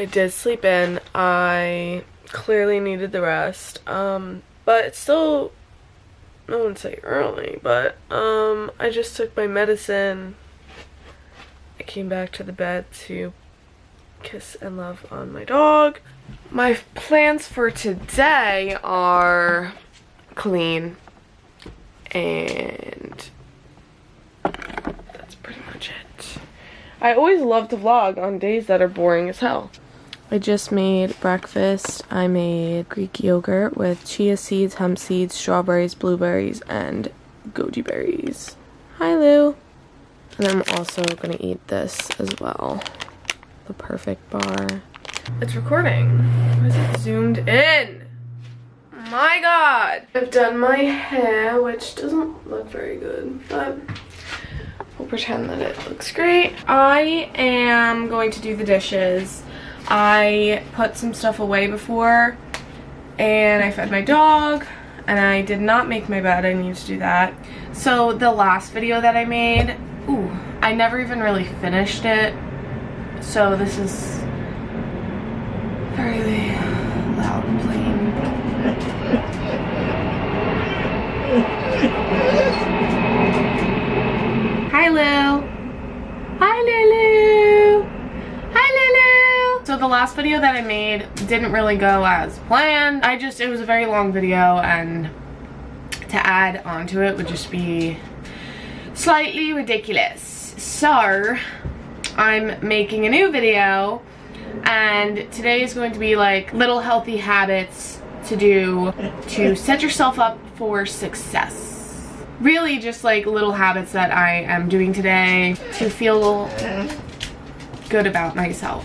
I did sleep in. I clearly needed the rest. But it's still, I wouldn't say early, but I just took my medicine. I came back to the bed to kiss and love on my dog. My plans for today are clean, and that's pretty much it. I always love to vlog on days that are boring as hell. I just made breakfast. I made Greek yogurt with chia seeds, hemp seeds, strawberries, blueberries, and goji berries. Hi, Lou. And I'm also gonna eat this as well. The perfect bar. It's recording. Why is it zoomed in? My God. I've done my hair, which doesn't look very good, but we'll pretend that it looks great. I am going to do the dishes. I put some stuff away before, and I fed my dog, and I did not make my bed. I need to do that. So the last video that I made, I never even really finished it. So this is very loud and playing. Hi, Lou. Hi, Lulu. Hi, Lulu. So the last video that I made didn't really go as planned. It was a very long video, and to add onto it would just be slightly ridiculous. So I'm making a new video, and today is going to be like little healthy habits to do to set yourself up for success. Really just like little habits that I am doing today to feel good about myself.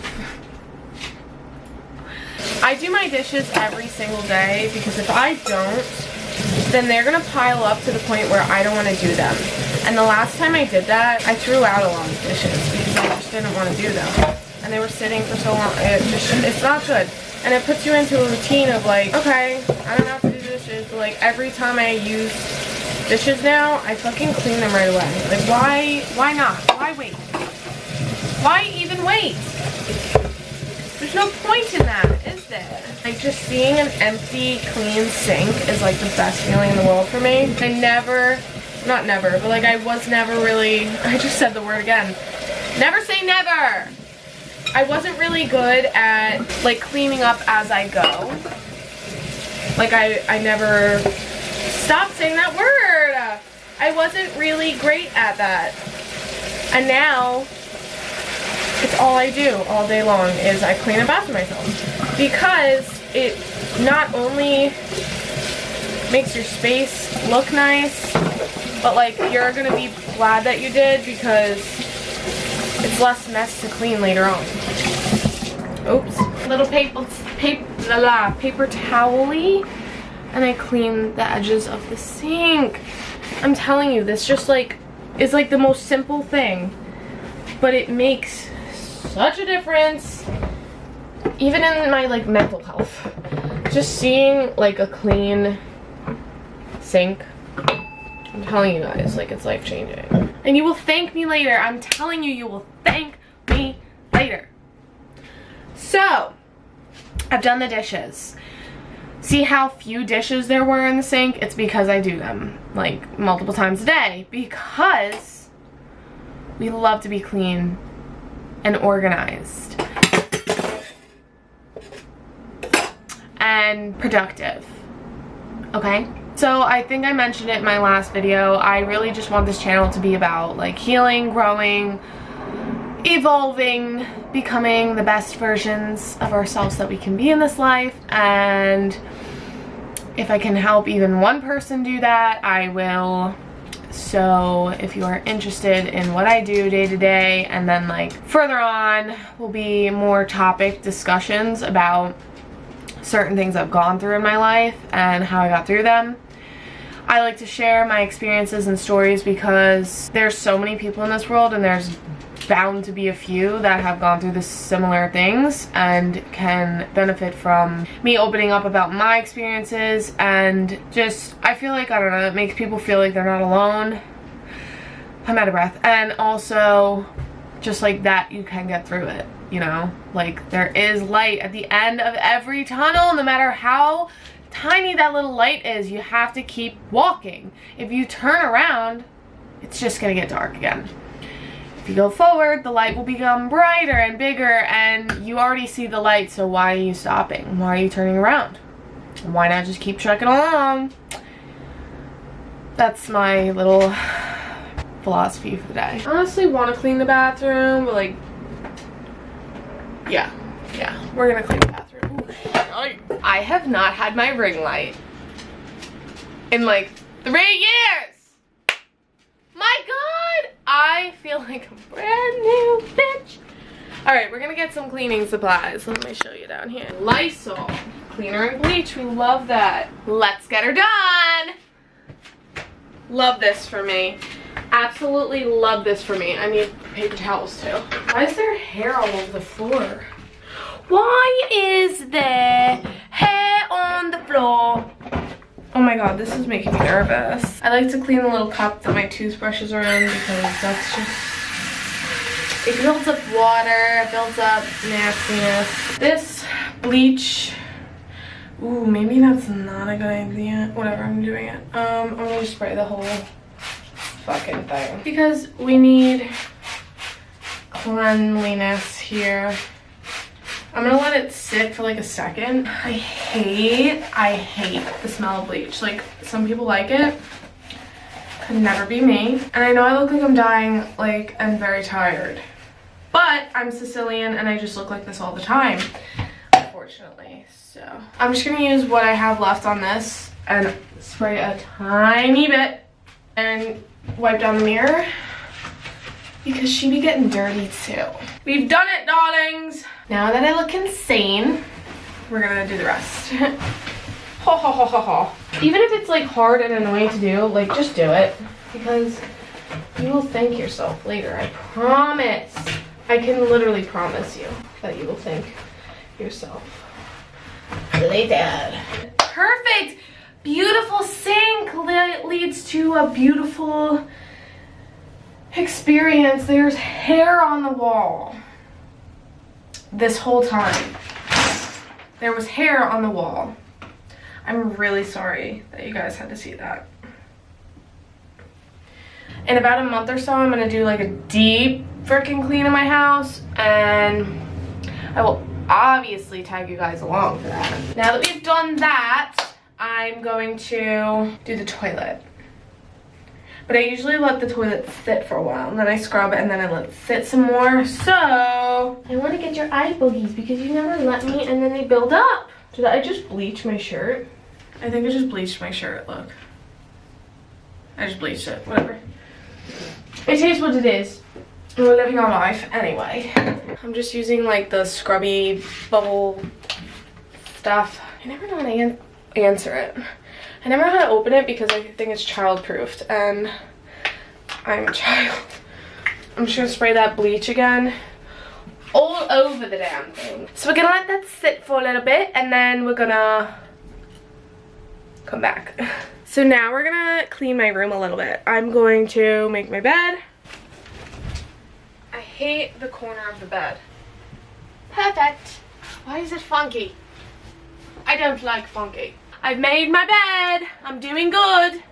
I do my dishes every single day because if I don't, then they're gonna pile up to the point where I don't want to do them. And the last time I did that, I threw out a lot of dishes because I just didn't want to do them. And they were sitting for so long. It's not good. And it puts you into a routine of like, okay, I don't have to do dishes, but like every time I use dishes now, I fucking clean them right away. Like why not? Why wait? Why even wait? There's no point in that, is there? Like just seeing an empty, clean sink is like the best feeling in the world for me. Not never, but like I was never really, I just said the word again. Never say never! I wasn't really good at like cleaning up as I go. Like I never, stop saying that word! I wasn't really great at that. And now, it's all I do all day long is I clean up after myself. Because it not only makes your space look nice, but like you're gonna be glad that you did because it's less mess to clean later on. Oops. Little paper towel-y, and I clean the edges of the sink. I'm telling you, this just like is like the most simple thing, but it makes such a difference even in my like mental health. Just seeing like a clean sink, I'm telling you guys, like it's life-changing. And you will thank me later. I'm telling you, you will thank me later. So, I've done the dishes. See how few dishes there were in the sink? It's because I do them like multiple times a day because we love to be clean and organized and productive, okay? So I think I mentioned it in my last video. I really just want this channel to be about like healing, growing, evolving, becoming the best versions of ourselves that we can be in this life. And if I can help even one person do that, I will. So if you are interested in what I do day to day, and then like further on will be more topic discussions about certain things I've gone through in my life and how I got through them. I like to share my experiences and stories because there's so many people in this world, and there's bound to be a few that have gone through the similar things and can benefit from me opening up about my experiences. And just, I feel like, I don't know, it makes people feel like they're not alone. I'm out of breath. And also just like that you can get through it, you know? Like, there is light at the end of every tunnel, no matter how tiny that little light is. You have to keep walking. If you turn around, it's just gonna get dark again. If you go forward, the light will become brighter and bigger, and you already see the light, so why are you stopping? Why are you turning around? Why not just keep trekking along? That's my little philosophy for the day. I honestly want to clean the bathroom, but like, yeah, we're gonna clean the bathroom. Ooh, I have not had my ring light in like 3 years. My God, I feel like a brand new bitch. All right, we're gonna get some cleaning supplies. Let me show you down here. Lysol, cleaner and bleach, we love that. Let's get her done. Love this for me. Absolutely love this for me. I need paper towels too. Why is there hair all over the floor? Why is there hair on the floor? Oh my God, this is making me nervous. I like to clean the little cup that my toothbrushes are in because that's just, it builds up water, it builds up nastiness. This bleach, ooh, maybe that's not a good idea. Whatever, I'm doing it. I'm gonna spray the whole fucking thing because we need cleanliness here. I'm gonna let it sit for like a second. I hate the smell of bleach. Like, some people like it. Could never be me. And I know I look like I'm dying, like I'm very tired. But I'm Sicilian and I just look like this all the time, unfortunately. So I'm just gonna use what I have left on this and spray a tiny bit and wipe down the mirror because she be getting dirty too. We've done it, darlings. Now that I look insane, we're gonna do the rest. Ha ha ha ha ha. Even if it's like hard and annoying to do, like just do it because you will thank yourself later. I promise. I can literally promise you that you will thank yourself later. Perfect. Beautiful sink leads to a beautiful experience. There's hair on the wall. This whole time there was hair on the wall. I'm really sorry that you guys had to see that. In about a month or so, I'm gonna do like a deep freaking clean in my house, and I will obviously tag you guys along for that. Now that we've done that, I'm going to do the toilet. But I usually let the toilet sit for a while, and then I scrub it, and then I let it sit some more. So I want to get your eye boogies because you never let me, and then they build up. Did I just bleach my shirt? I think I just bleached my shirt, look. I just bleached it, whatever. It is what it is. We're living our life anyway. I'm just using like the scrubby bubble stuff. I never know how to answer it. I never know how to open it because I think it's child-proofed, and I'm a child. I'm just gonna spray that bleach again all over the damn thing. So we're gonna let that sit for a little bit, and then we're gonna come back. So now we're gonna clean my room a little bit. I'm going to make my bed. I hate the corner of the bed. Perfect. Why is it funky? I don't like funky. I've made my bed. I'm doing good.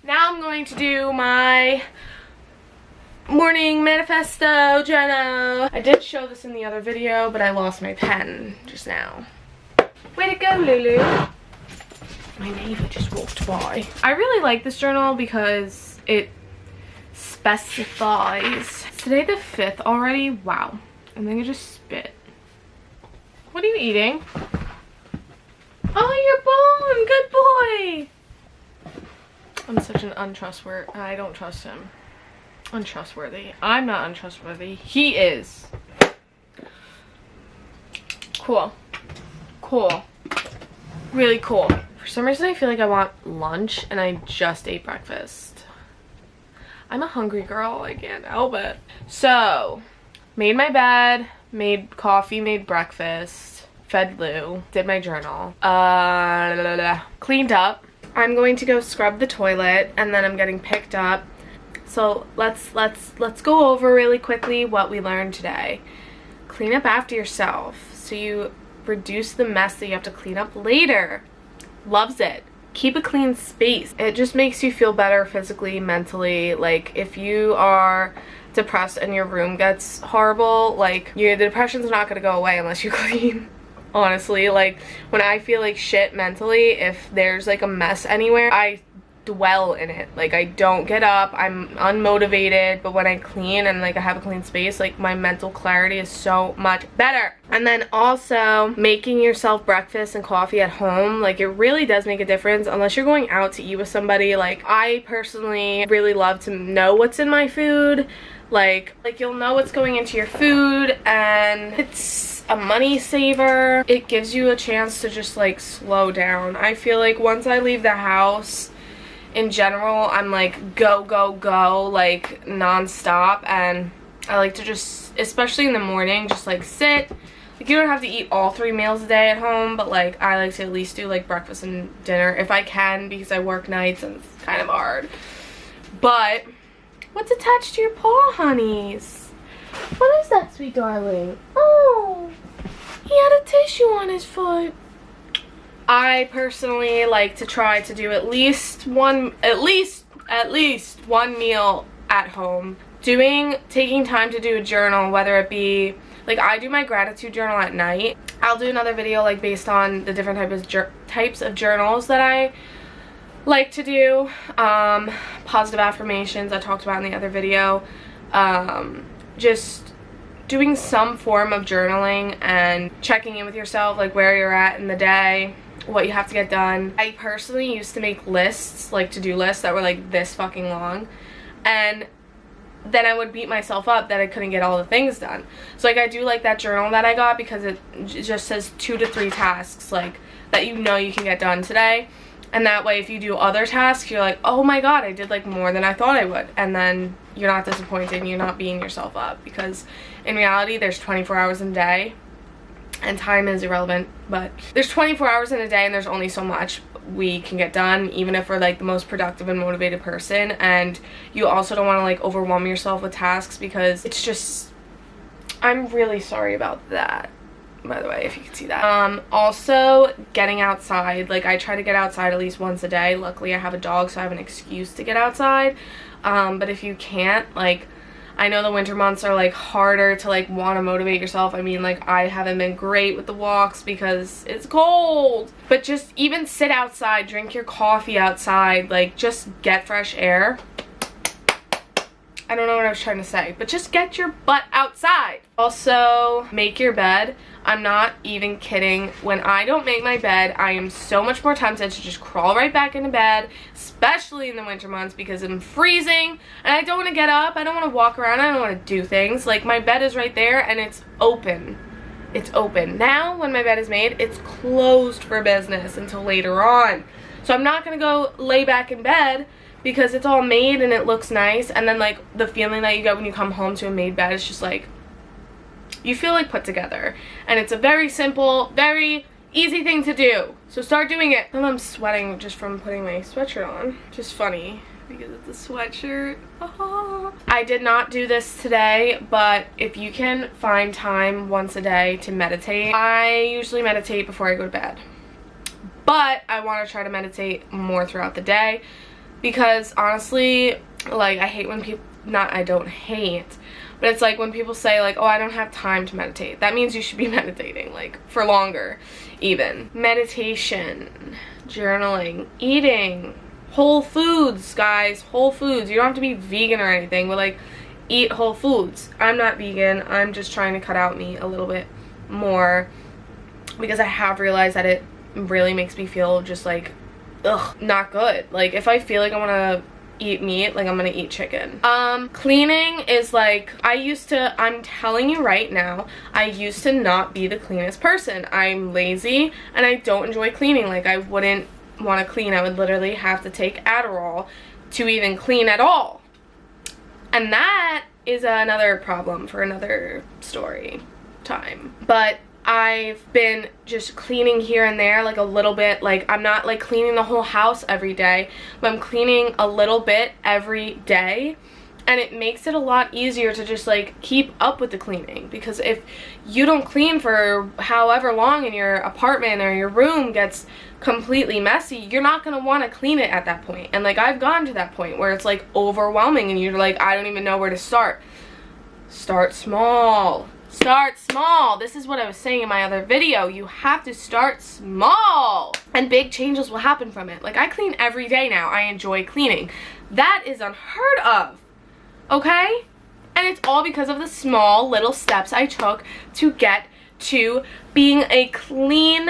Now I'm going to do my morning manifesto journal. I did show this in the other video, but I lost my pen just now. Way to go, Lulu. My neighbor just walked by. I really like this journal because it specifies. Is today the 5th already? Wow. I'm gonna just spit. What are you eating? Oh, your bone! Good boy! I'm such an untrustworthy. I don't trust him. Untrustworthy. I'm not untrustworthy. He is. Cool. Cool. Really cool. For some reason, I feel like I want lunch, and I just ate breakfast. I'm a hungry girl. I can't help it. So, made my bed, made coffee, made breakfast, fed Lou, did my journal, cleaned up. I'm going to go scrub the toilet, and then I'm getting picked up, So let's go over really quickly what we learned today. Clean up after yourself so you reduce the mess that you have to clean up later. Loves it. Keep a clean space. It just makes you feel better physically, mentally. Like if you are depressed and your room gets horrible, like the depression's not gonna go away unless you clean. Honestly, like when I feel like shit mentally, if there's like a mess anywhere, I dwell in it. Like I don't get up, I'm unmotivated, but when I clean and like I have a clean space, like my mental clarity is so much better. And then also making yourself breakfast and coffee at home, like it really does make a difference unless you're going out to eat with somebody. Like I personally really love to know what's in my food. Like you'll know what's going into your food, and it's a money saver. It gives you a chance to just like slow down. I feel like once I leave the house, in general, I'm like go, like non-stop, and I like to just, especially in the morning, just like sit. Like you don't have to eat all 3 meals a day at home, but like I like to at least do like breakfast and dinner if I can, because I work nights and it's kind of hard. But what's attached to your paw, honeys? What is that, sweet darling? Oh, he had a tissue on his foot. I personally like to try to do at least one meal at home. Taking time to do a journal, whether it be, like I do my gratitude journal at night. I'll do another video like based on the different types of journals that I like to do. Positive affirmations I talked about in the other video. Just doing some form of journaling and checking in with yourself, like where you're at in the day, what you have to get done. I personally used to make lists, like to-do lists that were like this fucking long, and then I would beat myself up that I couldn't get all the things done. So like I do like that journal that I got because it just says 2 to 3 tasks like that you know you can get done today, and that way if you do other tasks you're like, oh my god, I did like more than I thought I would, and then you're not disappointed and you're not beating yourself up, because in reality there's 24 hours in a day. And time is irrelevant, but there's 24 hours in a day and there's only so much we can get done, even if we're like the most productive and motivated person. And you also don't want to like overwhelm yourself with tasks, because it's just, I'm really sorry about that, by the way, if you can see that. Also getting outside. Like I try to get outside at least once a day. Luckily I have a dog, so I have an excuse to get outside. But if you can't, like, I know the winter months are like harder to like want to motivate yourself. I mean, like I haven't been great with the walks because it's cold, but just even sit outside, drink your coffee outside, like just get fresh air. I don't know what I was trying to say, but just get your butt outside. Also, make your bed. I'm not even kidding. When I don't make my bed, I am so much more tempted to just crawl right back into bed, especially in the winter months, because I'm freezing and I don't want to get up. I don't want to walk around. I don't want to do things. Like my bed is right there and it's open. It's open. Now, when my bed is made, it's closed for business until later on. So I'm not going to go lay back in bed because it's all made and it looks nice. And then like the feeling that you get when you come home to a made bed is just like, you feel like put together, and it's a very simple, very easy thing to do, so start doing it. And I'm sweating just from putting my sweatshirt on. Just funny because it's a sweatshirt. I did not do this today, but if you can find time once a day to meditate, I usually meditate before I go to bed, but I want to try to meditate more throughout the day, because honestly, like I hate when people, I don't hate, but it's like when people say like, oh, I don't have time to meditate. That means you should be meditating like for longer even. Meditation, journaling, eating, whole foods, guys, whole foods. You don't have to be vegan or anything, but like eat whole foods. I'm not vegan. I'm just trying to cut out meat a little bit more, because I have realized that it really makes me feel just like, ugh, not good. Like if I feel like I want to eat meat, like I'm gonna eat chicken. Cleaning is like, I'm telling you right now, I used to not be the cleanest person. I'm lazy and I don't enjoy cleaning. Like I wouldn't want to clean. I would literally have to take Adderall to even clean at all. And that is another problem for another story time. But I've been just cleaning here and there, like a little bit. Like I'm not like cleaning the whole house every day, but I'm cleaning a little bit every day. And it makes it a lot easier to just like keep up with the cleaning, because if you don't clean for however long and your apartment or your room gets completely messy, you're not going to want to clean it at that point. And like I've gone to that point where it's like overwhelming and you're like, I don't even know where to start. Start small. Start small. This is what I was saying in my other video. You have to start small and big changes will happen from it. Like I clean every day now. I enjoy cleaning. That is unheard of. Okay? And it's all because of the small little steps I took to get to being a clean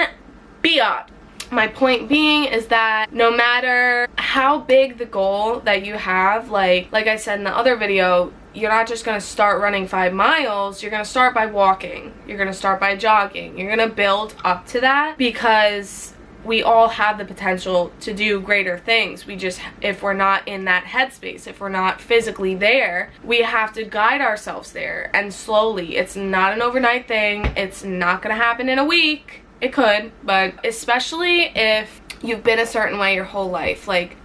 biatch. My point being is that no matter how big the goal that you have, like I said in the other video, you're not just going to start running 5 miles. You're going to start by walking. You're going to start by jogging. You're going to build up to that, because we all have the potential to do greater things. We just, if we're not in that headspace, if we're not physically there, we have to guide ourselves there, and slowly. It's not an overnight thing. It's not gonna happen in a week. It could, but especially if you've been a certain way your whole life. Like,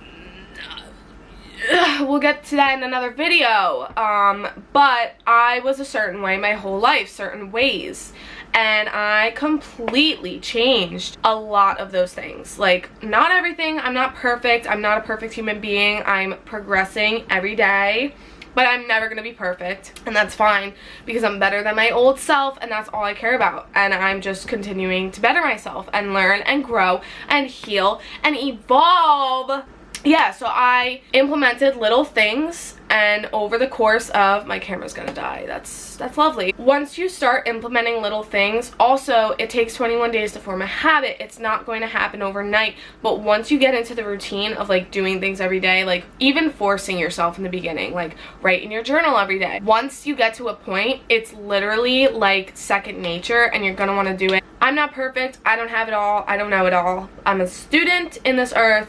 we'll get to that in another video, but I was a certain way my whole life, certain ways, and I completely changed a lot of those things. Like, not everything. I'm not perfect. I'm not a perfect human being. I'm progressing every day, but I'm never gonna be perfect, and that's fine, because I'm better than my old self, and that's all I care about. And I'm just continuing to better myself and learn and grow and heal and evolve. Yeah, so I implemented little things, and over the course of, my camera's gonna die, that's lovely. Once you start implementing little things, also it takes 21 days to form a habit. It's not going to happen overnight, but once you get into the routine of like doing things every day, like even forcing yourself in the beginning, like write in your journal every day. Once you get to a point, it's literally like second nature, and you're gonna want to do it. I'm not perfect. I don't have it all. I don't know it all. I'm a student in this earth,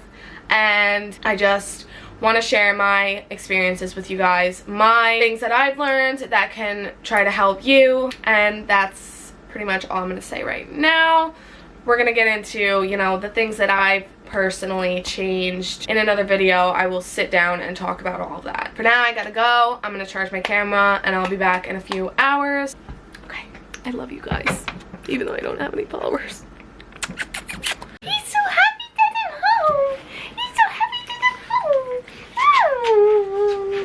and I just want to share my experiences with you guys, my things that I've learned that can try to help you, and that's pretty much all I'm going to say right now. We're going to get into, you know, the things that I've personally changed in another video. I will sit down and talk about all of that. For now, I gotta go. I'm going to charge my camera, and I'll be back in a few hours. Okay, I love you guys, even though I don't have any followers. He's so happy that I'm home.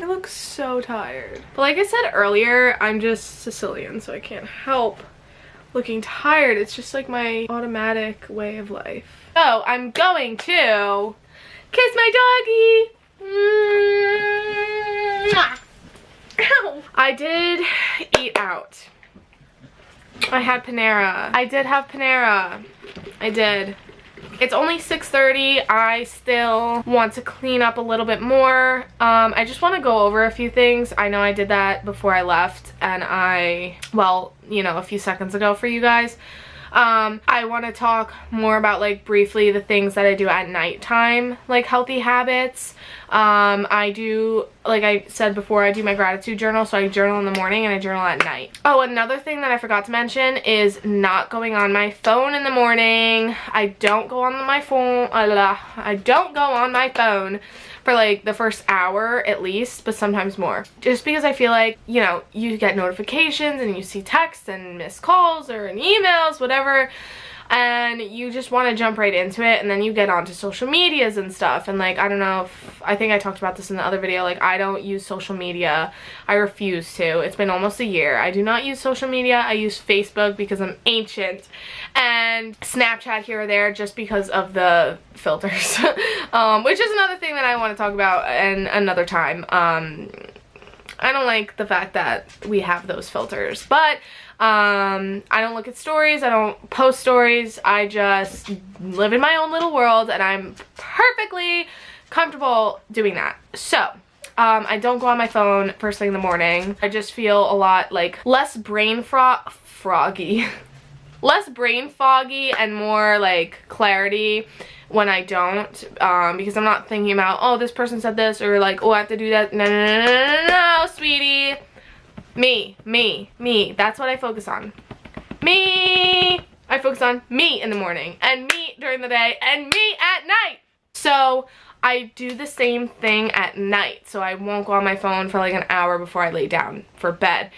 I look so tired. But like I said earlier, I'm just Sicilian, so I can't help looking tired. It's just like my automatic way of life. So I'm going to kiss my doggy. Ow. I did eat out. I had Panera. I did have Panera. I did. It's only 6:30. I still want to clean up a little bit more. I just want to go over a few things. I know I did that before I left, and well, you know, a few seconds ago for you guys. I want to talk more about, like, briefly the things that I do at nighttime, like healthy habits. I do, like I said before, I do my gratitude journal, so I journal in the morning and I journal at night. Oh, another thing that I forgot to mention is not going on my phone in the morning. I don't go on my phone. I don't go on my phone for like the first hour at least, but sometimes more. Just because I feel like, you know, you get notifications and you see texts and missed calls or emails, whatever, and you just want to jump right into it, and then you get onto social medias and stuff, and like, I don't know if, I think I talked about this in the other video, like, I don't use social media. I refuse to. It's been almost a year. I do not use social media. I use Facebook because I'm ancient, and Snapchat here or there just because of the filters, which is another thing that I want to talk about in another time. I don't like the fact that we have those filters, but I don't look at stories, I don't post stories, I just live in my own little world, and I'm perfectly comfortable doing that. So I don't go on my phone first thing in the morning. I just feel a lot like less brain foggy less brain foggy and more like clarity when I don't, because I'm not thinking about, oh, this person said this, or like, oh, I have to do that. No, sweetie. Me. That's what I focus on. Me. I focus on me in the morning, and me during the day, and me at night. So I do the same thing at night, so I won't go on my phone for like an hour before I lay down for bed.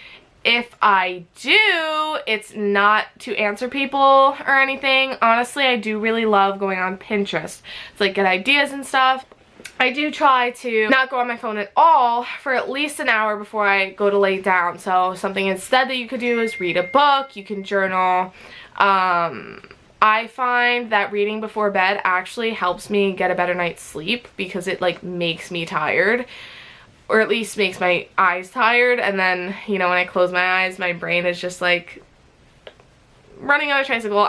If I do, it's not to answer people or anything. Honestly, I do really love going on Pinterest to like get ideas and stuff. I do try to not go on my phone at all for at least an hour before I go to lay down. So something instead that you could do is read a book, you can journal. I find that reading before bed actually helps me get a better night's sleep because it like makes me tired, or at least makes my eyes tired, and then, you know, when I close my eyes, my brain is just like running on a tricycle.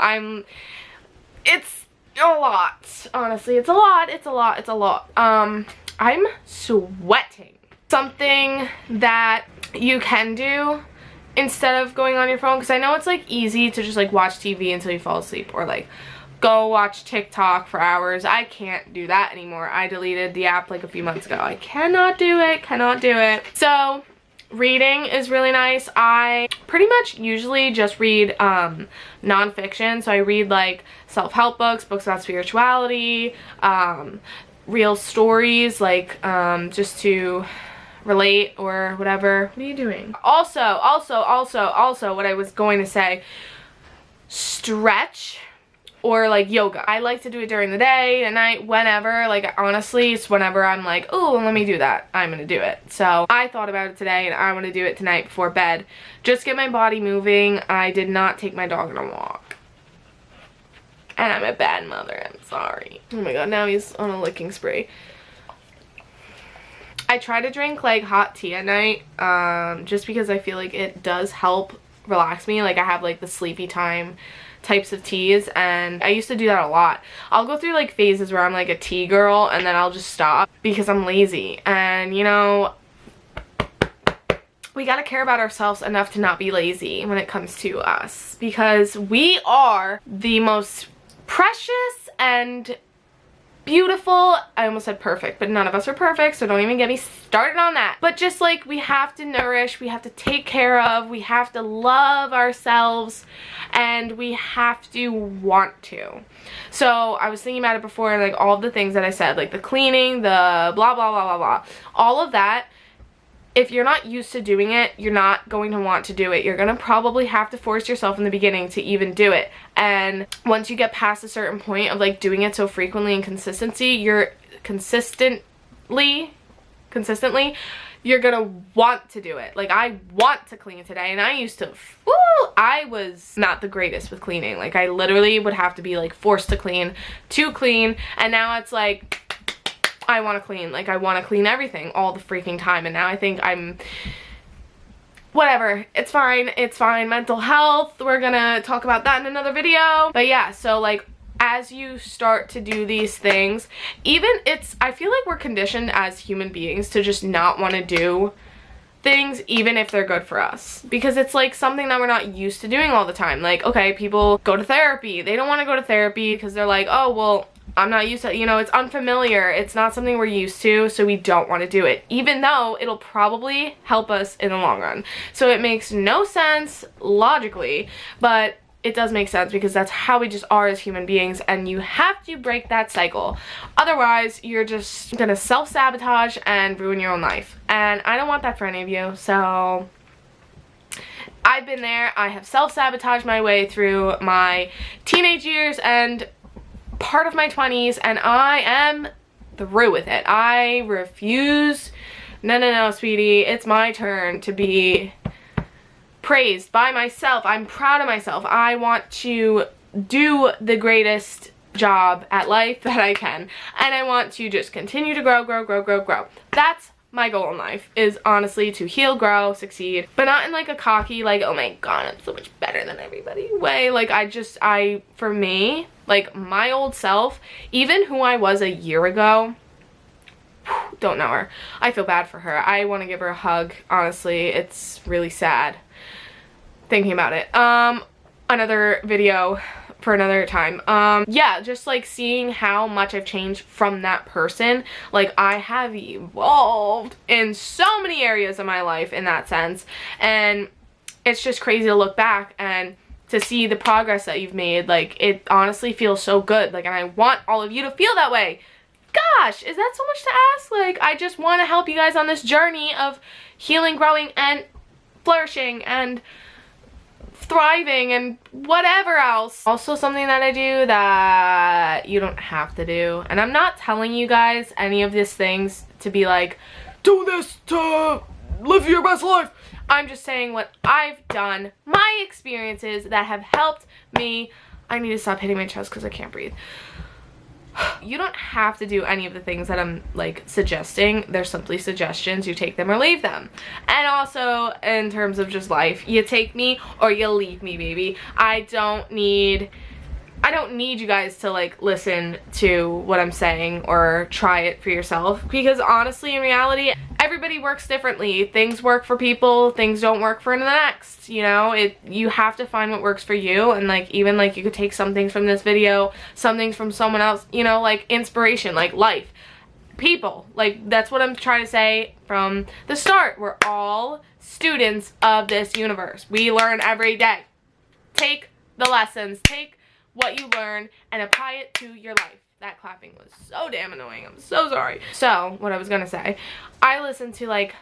It's a lot, honestly. It's a lot. I'm sweating. Something that you can do instead of going on your phone, because I know it's like easy to just like watch TV until you fall asleep, or like go watch TikTok for hours. I can't do that anymore. I deleted the app like a few months ago. I cannot do it. So reading is really nice. I pretty much usually just read nonfiction. So I read like self-help books about spirituality, real stories, like just to relate or whatever. What are you doing? Also, what I was going to say, stretch or like yoga. I like to do it during the day, at night, whenever. Like honestly, it's whenever I'm like, oh, let me do that, I'm gonna do it. So I thought about it today and I want to do it tonight before bed. Just get my body moving. I did not take my dog on a walk. And I'm a bad mother, I'm sorry. Oh my god, now he's on a licking spree. I try to drink like hot tea at night, just because I feel like it does help relax me. Like I have like the sleepy time types of teas, and I used to do that a lot. I'll go through like phases where I'm like a tea girl and then I'll just stop because I'm lazy. And you know, we gotta care about ourselves enough to not be lazy when it comes to us, because we are the most precious and beautiful, I almost said perfect, but none of us are perfect, so don't even get me started on that. But just like, we have to nourish, we have to take care of, we have to love ourselves, and we have to want to. So I was thinking about it before, and like all of the things that I said, like the cleaning, the blah blah blah blah blah, all of that, if you're not used to doing it, you're not going to want to do it. You're going to probably have to force yourself in the beginning to even do it. And once you get past a certain point of like doing it so frequently and consistently, you're going to want to do it. Like I want to clean today, and I used to, I was not the greatest with cleaning. Like I literally would have to be like forced to clean, and now it's like, I want to clean. Like I want to clean everything all the freaking time, and now I think I'm whatever. It's fine. Mental health, we're gonna talk about that in another video. But yeah, so like as you start to do these things, I feel like we're conditioned as human beings to just not want to do things even if they're good for us, because it's like something that we're not used to doing all the time. Like, okay, people go to therapy, they don't want to go to therapy because they're like, oh well, I'm not used to, you know, it's unfamiliar, it's not something we're used to, so we don't want to do it, even though it'll probably help us in the long run. So it makes no sense logically, but it does make sense because that's how we just are as human beings, and you have to break that cycle. Otherwise, you're just gonna self-sabotage and ruin your own life, and I don't want that for any of you. So I've been there. I have self-sabotaged my way through my teenage years and part of my 20s, and I am through with it. I refuse. No, sweetie, it's my turn to be praised by myself. I'm proud of myself. I want to do the greatest job at life that I can, and I want to just continue to grow. That's my goal in life, is honestly to heal, grow, succeed, but not in like a cocky, like, oh my god, I'm so much better than everybody way. Like for me, like my old self, even who I was a year ago, don't know her. I feel bad for her. I want to give her a hug. Honestly, it's really sad thinking about it. Another video for another time. Yeah, just like seeing how much I've changed from that person. Like I have evolved in so many areas of my life in that sense, and it's just crazy to look back and to see the progress that you've made. Like it honestly feels so good. Like, and I want all of you to feel that way. Gosh, is that so much to ask? Like, I just want to help you guys on this journey of healing, growing, and flourishing, and thriving, and whatever else. Also, something that I do that you don't have to do. And I'm not telling you guys any of these things to be like, do this to live your best life. I'm just saying what I've done, my experiences that have helped me. I need to stop hitting my chest because I can't breathe. You don't have to do any of the things that I'm like suggesting. They're simply suggestions. You take them or leave them. And also in terms of just life, you take me or you leave me, baby. I don't need you guys to like listen to what I'm saying or try it for yourself, because honestly, in reality, everybody works differently. Things work for people, things don't work for the next, you know? You have to find what works for you. And like, even like, you could take some things from this video, some things from someone else, you know, like inspiration, like life, people. Like, that's what I'm trying to say from the start. We're all students of this universe. We learn every day. Take the lessons, take what you learn and apply it to your life. That clapping was so damn annoying. I'm so sorry. So, what I was gonna say, I listen to like,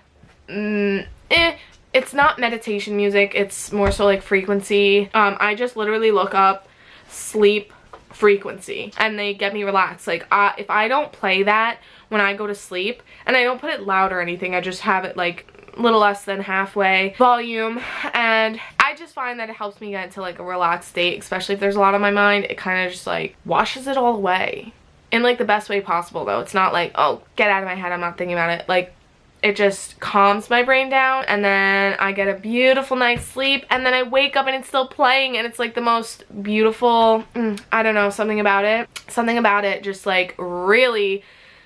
it's not meditation music, it's more so like frequency. I just literally look up sleep frequency and they get me relaxed. Like, if I don't play that when I go to sleep, and I don't put it loud or anything, I just have it like little less than halfway volume, and I just find that it helps me get into like a relaxed state, especially if there's a lot on my mind. It kind of just like washes it all away in like the best way possible, though. It's not like, oh, get out of my head, I'm not thinking about it. Like, it just calms my brain down, and then I get a beautiful night's sleep, and then I wake up and it's still playing, and it's like the most beautiful, I don't know, something about it just like really,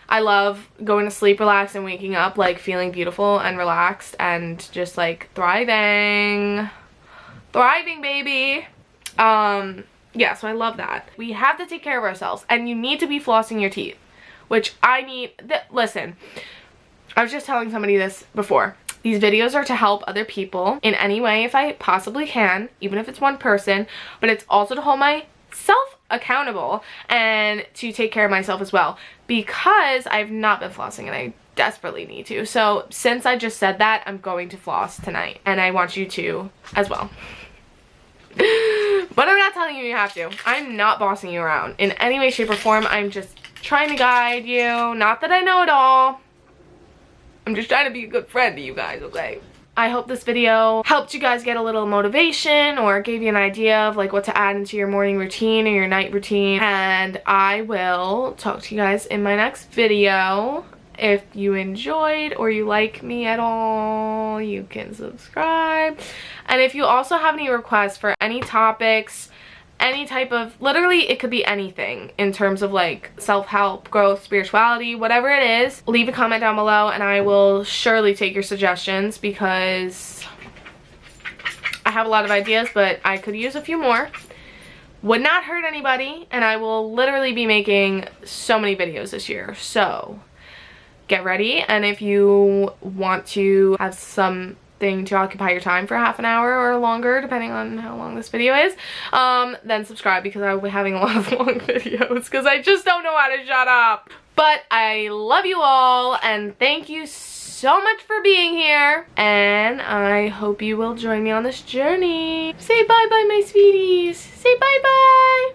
I love going to sleep relaxed and waking up like feeling beautiful and relaxed and just like thriving, baby. Yeah, so I love that. We have to take care of ourselves, and you need to be flossing your teeth, which I need. Listen, I was just telling somebody this before. These videos are to help other people in any way if I possibly can, even if it's one person, but it's also to hold myself accountable and to take care of myself as well, because I've not been flossing and I desperately need to. So since I just said that, I'm going to floss tonight, and I want you to as well. But I'm not telling you you have to. I'm not bossing you around in any way, shape, or form. I'm just trying to guide you. Not that I know it all. I'm just trying to be a good friend to you guys, okay? I hope this video helped you guys get a little motivation or gave you an idea of like what to add into your morning routine or your night routine. And I will talk to you guys in my next video. If you enjoyed or you like me at all, you can subscribe. And if you also have any requests for any topics, any type of, literally it could be anything in terms of like self-help, growth, spirituality, whatever it is, leave a comment down below and I will surely take your suggestions, because I have a lot of ideas, but I could use a few more. Would not hurt anybody, and I will literally be making so many videos this year, so get ready. And if you want to have something to occupy your time for half an hour or longer, depending on how long this video is, then subscribe, because I will be having a lot of long videos because I just don't know how to shut up. But I love you all, and thank you so much for being here, and I hope you will join me on this journey. Say bye-bye, my sweeties. Say bye-bye.